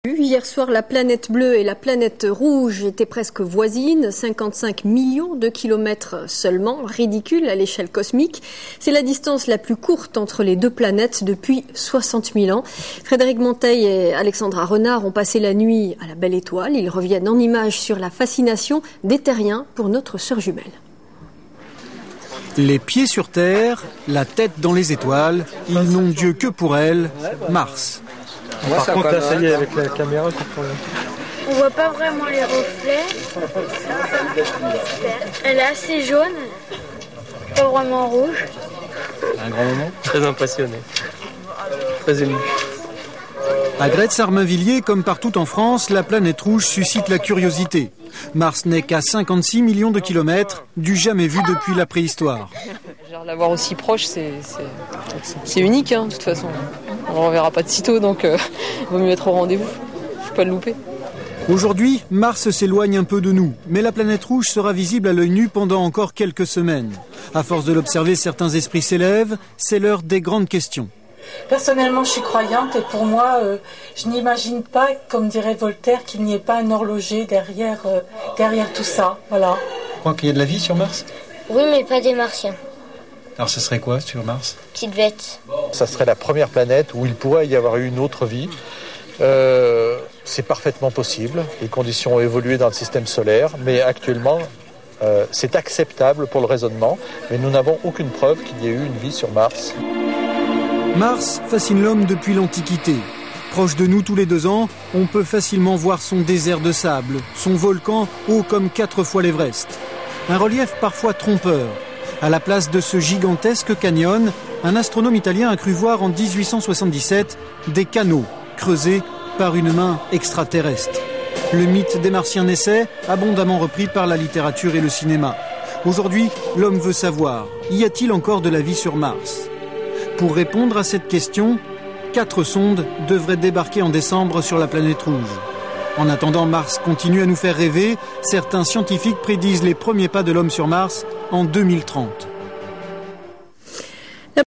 Hier soir, la planète bleue et la planète rouge étaient presque voisines, 55 millions de kilomètres seulement, ridicule à l'échelle cosmique. C'est la distance la plus courte entre les deux planètes depuis 60 000 ans. Frédéric Monteil et Alexandra Renard ont passé la nuit à la Belle Étoile. Ils reviennent en images sur la fascination des terriens pour notre sœur jumelle. Les pieds sur terre, la tête dans les étoiles, ils n'ont Dieu que pour elle, Mars. Par contre, là, ça y est, avec la caméra, on voit pas vraiment les reflets. Elle est assez jaune, pas vraiment rouge. Un grand moment. Très impressionné, très ému. À Gretz-Armainvilliers, comme partout en France, la planète rouge suscite la curiosité. Mars n'est qu'à 56 millions de kilomètres, du jamais vu depuis la préhistoire. L'avoir aussi proche, c'est unique, de toute façon. On ne le reverra pas de sitôt, donc il vaut mieux être au rendez-vous. Il ne faut pas le louper. Aujourd'hui, Mars s'éloigne un peu de nous, mais la planète rouge sera visible à l'œil nu pendant encore quelques semaines. À force de l'observer, certains esprits s'élèvent, c'est l'heure des grandes questions. Personnellement, je suis croyante et pour moi, je n'imagine pas, comme dirait Voltaire, qu'il n'y ait pas un horloger derrière tout ça. Voilà. Tu crois qu'il y a de la vie sur Mars ? Oui, mais pas des martiens. Alors ce serait quoi sur Mars ? Petite bête. Ça serait la première planète où il pourrait y avoir eu une autre vie. C'est parfaitement possible. Les conditions ont évolué dans le système solaire, mais actuellement, c'est acceptable pour le raisonnement. Mais nous n'avons aucune preuve qu'il y ait eu une vie sur Mars. Mars fascine l'homme depuis l'Antiquité. Proche de nous tous les 2 ans, on peut facilement voir son désert de sable, son volcan haut comme 4 fois l'Everest. Un relief parfois trompeur. À la place de ce gigantesque canyon, un astronome italien a cru voir en 1877 des canaux creusés par une main extraterrestre. Le mythe des Martiens naissait, abondamment repris par la littérature et le cinéma. Aujourd'hui, l'homme veut savoir, y a-t-il encore de la vie sur Mars ? Pour répondre à cette question, 4 sondes devraient débarquer en décembre sur la planète rouge. En attendant, Mars continue à nous faire rêver. Certains scientifiques prédisent les premiers pas de l'homme sur Mars en 2030.